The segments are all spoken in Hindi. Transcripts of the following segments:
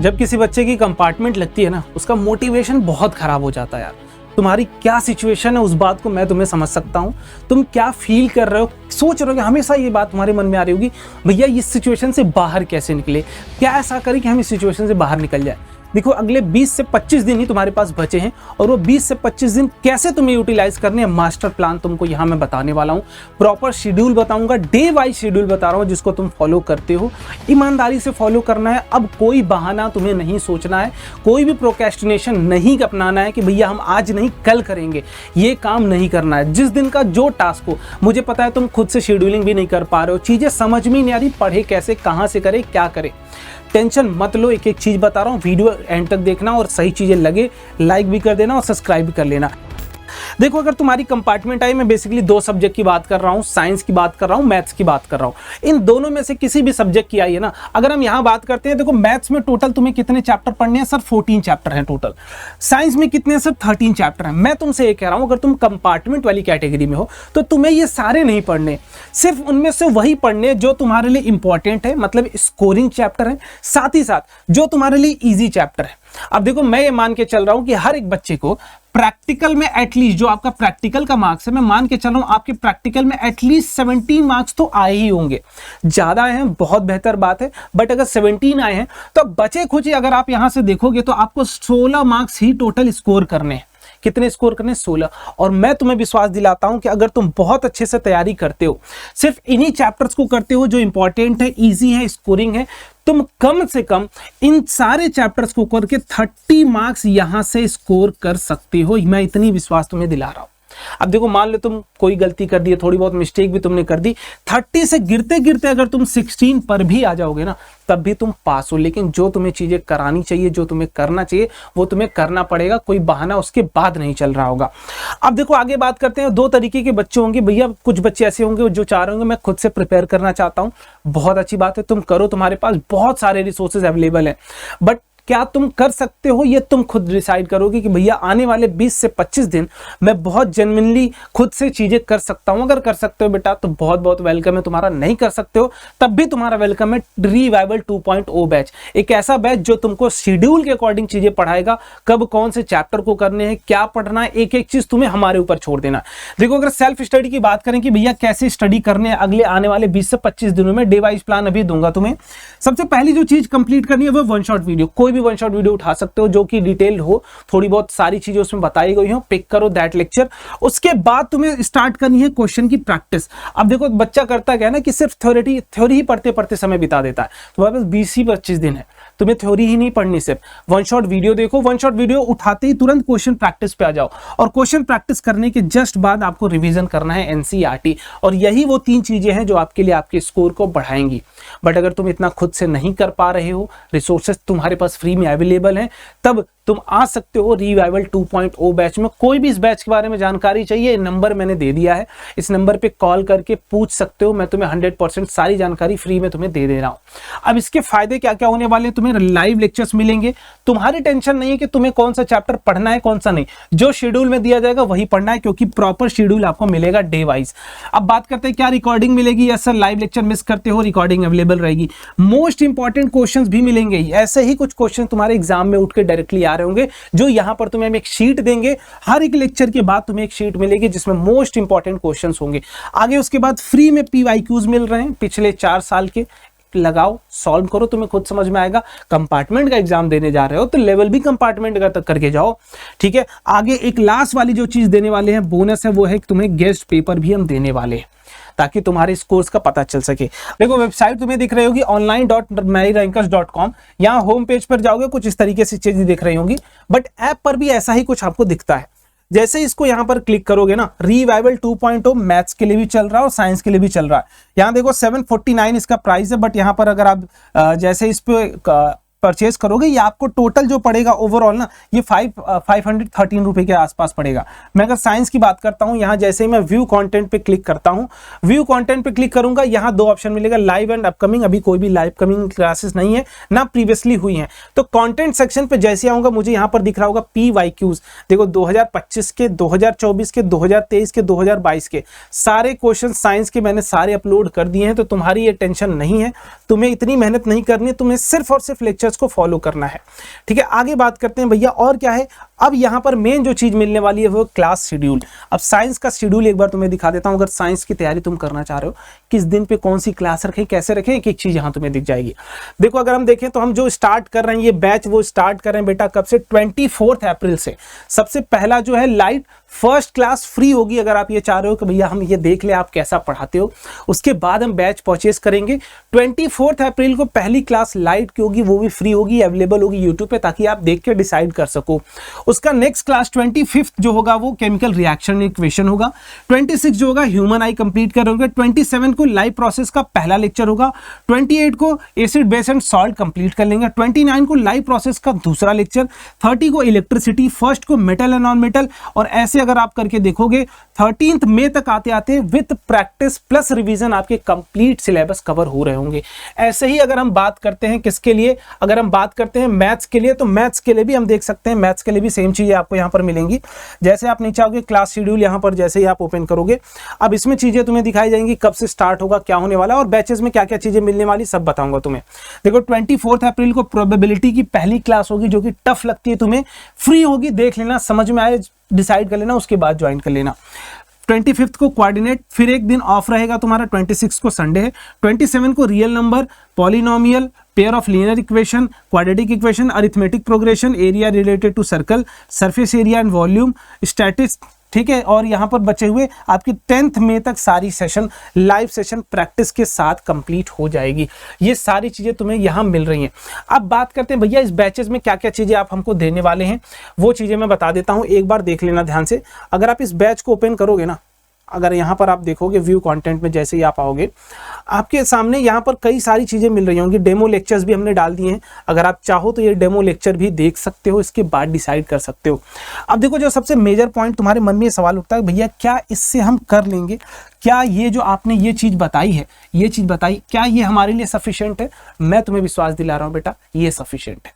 जब किसी बच्चे की कंपार्टमेंट लगती है ना, उसका मोटिवेशन बहुत खराब हो जाता है यार। तुम्हारी क्या सिचुएशन है उस बात को मैं तुम्हें समझ सकता हूँ। तुम क्या फील कर रहे हो, सोच रहे हो कि हमेशा ये बात तुम्हारे मन में आ रही होगी, भैया इस सिचुएशन से बाहर कैसे निकले, क्या ऐसा करें कि हम इस सिचुएशन से बाहर निकल जाए। देखो अगले 20 से 25 दिन ही तुम्हारे पास बचे हैं और वो 20 से 25 दिन कैसे तुम्हें यूटिलाइज करने हैं, मास्टर प्लान तुमको यहाँ मैं बताने वाला हूँ। प्रॉपर शेड्यूल बताऊंगा, डे वाइज शेड्यूल बता रहा हूँ जिसको तुम फॉलो करते हो। ईमानदारी से फॉलो करना है। अब कोई बहाना तुम्हें नहीं सोचना है, कोई भी प्रोक्रेस्टिनेशन नहीं अपनाना है कि भैया हम आज नहीं कल करेंगे, ये काम नहीं करना है। जिस दिन का जो टास्क हो, मुझे पता है तुम खुद से शेड्यूलिंग भी नहीं कर पा रहे हो, चीज़ें समझ में नहीं आ रही, पढ़े कैसे, कहाँ से करे, क्या करे। टेंशन मत लो, एक एक चीज़ बता रहा हूँ, वीडियो एंड तक देखना और सही चीज़ें लगे लाइक भी कर देना और सब्सक्राइब भी कर लेना। देखो अगर तुम्हारी कंपार्टमेंट आई, मैं बेसिकली 2 सब्जेक्ट की बात कर रहा हूँ, साइंस की बात कर रहा हूँ, मैथ्स की बात कर रहा हूँ। इन दोनों में से किसी भी सब्जेक्ट की आई है ना, अगर हम यहाँ बात करते हैं, देखो मैथ्स में टोटल तुम्हें कितने चैप्टर पढ़ने हैं सर? 14 चैप्टर हैं टोटल। साइंस में कितने हैं सर? 13 चैप्टर हैं। मैं तुमसे ये कह रहा हूँ अगर तुम कंपार्टमेंट वाली कैटेगरी में हो तो तुम्हें ये सारे नहीं पढ़ने, सिर्फ उनमें से वही पढ़ने जो तुम्हारे लिए इंपॉर्टेंट है, मतलब स्कोरिंग चैप्टर है, साथ ही साथ जो तुम्हारे लिए ईजी चैप्टर है। अब देखो मैं ये मान के चल रहा हूं कि हर एक बच्चे को प्रैक्टिकल में एटलीस्ट, जो आपका प्रैक्टिकल का मार्क्स है, मैं मान के चल रहा हूं आपके प्रैक्टिकल में एटलीस्ट 17 मार्क्स तो आए ही होंगे। ज्यादा आए हैं बहुत बेहतर बात है, बट अगर 17 आए हैं तो बचे खुचे अगर आप यहां से देखोगे तो आपको 16 मार्क्स ही टोटल स्कोर करने हैं। कितने स्कोर करने? 16। और मैं तुम्हें विश्वास दिलाता हूं कि अगर तुम बहुत अच्छे से तैयारी करते हो, सिर्फ इन्हीं चैप्टर्स को करते हो जो इंपॉर्टेंट है, इजी है, स्कोरिंग है, तुम कम से कम इन सारे चैप्टर्स को करके 30 मार्क्स यहां से स्कोर कर सकते हो। मैं इतनी विश्वास तुम्हें दिला रहा हूं। अब देखो मान लो तुम कोई गलती कर दी है, थोड़ी बहुत मिस्टेक भी तुमने कर दी, 30 से गिरते गिरते अगर तुम 16 पर भी आ जाओगे ना, तब भी तुम पास हो। लेकिन जो तुम्हें चीजें करानी चाहिए, जो तुम्हें करना चाहिए, वो तुम्हें करना पड़ेगा। कोई बहाना उसके बाद नहीं चल रहा होगा। अब देखो आगे बात करते हैं। 2 तरीके के बच्चे होंगे भैया। कुछ बच्चे ऐसे होंगे जो चाह रहे होंगे मैं खुद से प्रिपेयर करना चाहता हूं, बहुत अच्छी बात है, तुम करो, तुम्हारे पास बहुत सारे रिसोर्सेज अवेलेबल है। बट क्या तुम कर सकते हो ये तुम खुद डिसाइड करोगे कि भैया आने वाले 20 से 25 दिन मैं बहुत जेन्युइनली खुद से चीजें कर सकता हूं। अगर कर सकते हो बेटा तो बहुत बहुत वेलकम है तुम्हारा, नहीं कर सकते हो तब भी तुम्हारा वेलकम है। रिवाइवल 2.0 बैच, एक ऐसा बैच जो तुमको शेड्यूल के अकॉर्डिंग चीजें पढ़ाएगा, कब कौन से चैप्टर को करने हैं, क्या पढ़ना है, एक एक चीज तुम्हें हमारे ऊपर छोड़ देना। देखो अगर सेल्फ स्टडी की बात करें कि भैया कैसे स्टडी करने हैं अगले आने वाले 20 से 25 दिनों में, डे वाइज प्लान अभी दूंगा तुम्हें। सबसे पहली जो चीज कंप्लीट करनी है वो 1 शॉट वीडियो। कोई भी 1 शॉट वीडियो उठा सकते हो जो कि डिटेल्ड हो, थोड़ी बहुत सारी चीजें उसमें बताई गई हो, पिक करो दैट लेक्चर। उसके बाद तुम्हें स्टार्ट करनी है क्वेश्चन की प्रैक्टिस। अब देखो बच्चा करता क्या है ना कि सिर्फ थ्योरी ही पढ़ते पढ़ते समय बिता देता है। तुम्हारे पास 20 ही 25 दिन है, तुम्हें थ्योरी ही नहीं पढ़नी, सिर्फ 1 शॉट वीडियो देखो। 1 शॉट वीडियो उठाते ही तुरंत क्वेश्चन प्रैक्टिस पे आ जाओ और क्वेश्चन प्रैक्टिस करने के जस्ट बाद आपको रिवीजन करना है एनसीईआरटी। और यही वो 3 चीजें हैं जो आपके लिए आपके स्कोर को बढ़ाएंगी। बट अगर तुम इतना खुद से नहीं कर पा रहे हो, रिसोर्सेज तुम्हारे पास फ्री में अवेलेबल हैं, तब तुम आ सकते हो रिवाइवल 2.0 बैच में। कोई भी इस बैच के बारे में जानकारी चाहिए, नंबर मैंने दे दिया है, इस नंबर पे कॉल करके पूछ सकते हो। मैं तुम्हें 100% सारी जानकारी फ्री में तुम्हें दे दे रहा हूं। अब इसके फायदे क्या क्या होने वाले हैं, तुम्हें लाइव लेक्चर्स मिलेंगे। तुम्हारी टेंशन नहीं है कि तुम्हें कौन सा चैप्टर पढ़ना है कौन सा नहीं, जो शेड्यूल में दिया जाएगा वही पढ़ना है, क्योंकि प्रॉपर शेड्यूल आपको मिलेगा डे वाइज। अब बात करते हैं क्या रिकॉर्डिंग मिलेगी। Yes sir, live lecture miss करते हो रिकॉर्डिंग अवेलेबल रहेगी। मोस्ट इंपॉर्टेंट क्वेश्चंस भी मिलेंगे। ऐसे ही कुछ क्वेश्चन तुम्हारे एग्जाम में उठ के डायरेक्टली आ रहे होंगे, जो यहां पर तुम्हें हम एक शीट देंगे। हर एक लेक्चर के बाद तुम्हें एक शीट मिलेगी जिसमें मोस्ट इंपॉर्टेंट क्वेश्चंस होंगे। आगे उसके बाद फ्री में पीवाईक्यूज मिल रहे हैं पिछले 4 साल के, लगाओ, सॉल्व करो, तुम्हें खुद समझ में आएगा। कंपार्टमेंट का एग्जाम देने जा रहे हो तो लेवल भी कंपार्टमेंट का तक करके जाओ, ठीक है। आगे एक लास्ट वाली जो चीज देने वाले हैं, बोनस है, वो है कि तुम्हें गेस्ट पेपर भी हम देने वाले हैं ताकि तुम्हारे स्कोर्स का पता चल सके। देखो वेबसाइट तुम्हें दिख रही होगी online.myrankers.com। यहाँ होम पेज पर जाओगे कुछ इस तरीके से चीजें दिख रही होंगी, बट ऐप पर भी ऐसा ही कुछ आपको दिखता है। जैसे इसको यहाँ पर क्लिक करोगे ना, रिवाइवल 2.0 मैथ्स के लिए भी चल रहा है और साइंस के लिए भी चल रहा है। यहाँ देखो 749 इसका प्राइस है, बट यहाँ पर अगर आप जैसे इस पे परचेज करोगे, ये आपको टोटल जो पड़ेगा ओवरऑल ना, ये 513 रुपए के आसपास पड़ेगा। मैं अगर साइंस की बात करता हूँ, यहाँ जैसे ही मैं व्यू कंटेंट पे क्लिक करता हूँ, व्यू कंटेंट पे क्लिक करूंगा, यहाँ 2 ऑप्शन मिलेगा, लाइव एंड अपकमिंग। अभी कोई भी लाइव कमिंग क्लासेस नहीं है, ना प्रीवियसली हुई हैं। तो कंटेंट सेक्शन पे जैसे आऊंगा, मुझे यहाँ पर दिख रहा होगा PYQs। देखो 2025 के, 2024 के, 2023 के, 2022 के सारे क्वेश्चन साइंस के मैंने सारे अपलोड कर दिए हैं। तो तुम्हारी ये टेंशन नहीं है, तुम्हें इतनी मेहनत नहीं करनी है, तुम्हें सिर्फ और सिर्फ लेक्चर प्रोसीजर्स को फॉलो करना है। ठीक है, आगे बात करते हैं भैया और क्या है। अब यहाँ पर मेन जो चीज मिलने वाली है वो क्लास शेड्यूल। अब साइंस का शेड्यूल एक बार तुम्हें दिखा देता हूँ। अगर साइंस की तैयारी तुम करना चाह रहे हो, किस दिन पे कौन सी क्लास रखें, कैसे रखें, एक एक चीज यहाँ तुम्हें दिख जाएगी। देखो अगर हम देखें तो हम जो स्टार्ट कर रहे हैं ये बैच, वो स्टार्ट कर रहे हैं बेटा कब से, 24 अप्रैल से। सबसे पहला जो है लाइट फर्स्ट क्लास फ्री होगी। अगर आप ये चाह रहे हो कि भैया हम ये देख ले आप कैसा पढ़ाते हो, उसके बाद हम बैच परचेस करेंगे। 24 अप्रैल को पहली क्लास लाइट की होगी, वो भी फ्री होगी, अवेलेबल होगी यूट्यूब पे, ताकि आप देख के डिसाइड कर सको। उसका नेक्स्ट क्लास 25 जो होगा वो केमिकल रिएक्शन इक्वेशन होगा। 26 जो होगा ह्यूमन आई कंप्लीट करोगे। 27 को लाइव प्रोसेस का पहला लेक्चर होगा। 28 को acid base and salt complete कर लेंगे। 29 को लाइव प्रोसेस का दूसरा लेक्चर। 30 को इलेक्ट्रिसिटी, फर्स्ट को मेटल एंड नॉन मेटल। और ऐसे अगर आप करके देखोगे 13 मई तक आते आते विद प्रैक्टिस प्लस रिवीजन आपके कंप्लीट सिलेबस कवर हो रहे होंगे। ऐसे ही अगर हम बात करते हैं किसके लिए, अगर हम बात करते हैं मैथ्स के लिए, तो मैथ्स के लिए भी हम देख सकते हैं, मैथ्स के लिए भी सेम चीजें आपको यहाँ पर मिलेंगी। जैसे आप नीचे आओगे क्लास शेड्यूल यहाँ पर जैसे ही आप ओपन करोगे, अब इसमें चीजें तुम्हें दिखाई जाएंगी, कब से स्टार्ट होगा, क्या होने वाला है और बैचेस में क्या क्या चीजें मिलने वाली, सब बताऊंगा तुम्हें। देखो 24 अप्रैल को प्रोबेबिलिटी की पहली क्लास होगी, जो कि टफ लगती है तुम्हें, फ्री होगी, देख लेना, समझ में आए डिसाइड कर लेना, उसके बाद ज्वाइन कर लेना। 25 को कोऑर्डिनेट, फिर एक दिन ऑफ रहेगा तुम्हारा। 26 को संडे है। 27 को real number, polynomial, pair of linear equation, quadratic equation, arithmetic progression, area related to circle, surface area and volume, statistics. ठीक है, और यहाँ पर बचे हुए आपकी 10 मई तक सारी सेशन लाइव सेशन प्रैक्टिस के साथ कंप्लीट हो जाएगी। ये सारी चीजें तुम्हें यहाँ मिल रही हैं। अब बात करते हैं भैया इस बैचेस में क्या क्या चीजें आप हमको देने वाले हैं, वो चीजें मैं बता देता हूँ, एक बार देख लेना ध्यान से। अगर आप इस बैच को ओपन करोगे ना, अगर यहाँ पर आप देखोगे व्यू कंटेंट में जैसे ही आप आओगे, आपके सामने यहाँ पर कई सारी चीजें मिल रही होंगी। डेमो लेक्चर्स भी हमने डाल दिए हैं, अगर आप चाहो तो ये डेमो लेक्चर भी देख सकते हो, इसके बाद डिसाइड कर सकते हो। अब देखो जो सबसे मेजर पॉइंट तुम्हारे मन में ये सवाल उठता है, भैया क्या इससे हम कर लेंगे, क्या ये जो आपने ये चीज बताई है, ये चीज बताई, क्या ये हमारे लिए सफिशिएंट है? मैं तुम्हें विश्वास दिला रहा हूं बेटा, ये सफिशिएंट है।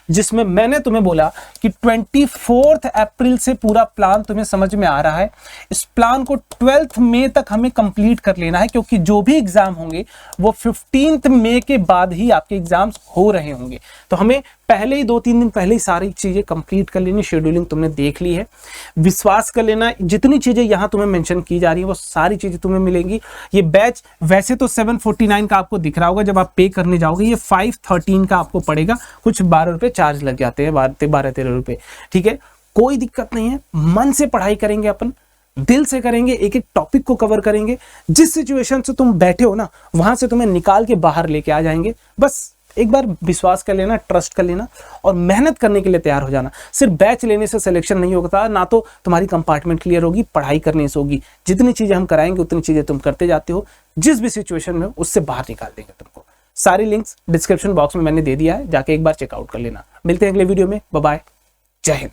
जिसमें मैंने तुम्हें बोला कि 24 अप्रैल से पूरा प्लान तुम्हें समझ में आ रहा है। इस प्लान को 12 मई तक हमें कंप्लीट कर लेना है, क्योंकि जो भी एग्जाम होंगे वो 15 मई के बाद ही आपके एग्जाम्स हो रहे होंगे। तो हमें पहले ही 2-3 दिन पहले ही सारी चीजें कंप्लीट कर लेनी। शेड्यूलिंग तुमने देख ली है, विश्वास कर लेना, जितनी चीजें यहां तुम्हें मेंशन की जा रही है वो सारी चीजें तुम्हें मिलेंगी। ये बैच वैसे तो 749 का आपको दिख रहा होगा, जब आप पे करने जाओगे ये 513 का आपको पड़ेगा, कुछ 12 रुपए चार्ज लग जाते हैं, 12-13 रुपए। ठीक है, कोई दिक्कत नहीं है, मन से पढ़ाई करेंगे, अपन दिल से करेंगे, एक एक टॉपिक को कवर करेंगे। जिस सिचुएशन से तुम बैठे हो ना, वहां से तुम्हें निकाल के बाहर लेके आ जाएंगे। बस एक बार विश्वास कर लेना, ट्रस्ट कर लेना और मेहनत करने के लिए तैयार हो जाना। सिर्फ बैच लेने से सिलेक्शन नहीं होता, ना तो तुम्हारी कंपार्टमेंट क्लियर होगी, पढ़ाई करने से होगी। जितनी चीजें हम कराएंगे उतनी चीजें तुम करते जाते हो, जिस भी सिचुएशन में हो उससे बाहर निकाल देंगे तुमको। सारी लिंक्स डिस्क्रिप्शन बॉक्स में मैंने दे दिया है, जाके एक बार चेकआउट कर लेना। मिलते हैं अगले वीडियो में, बाय बाय, जय हिंद।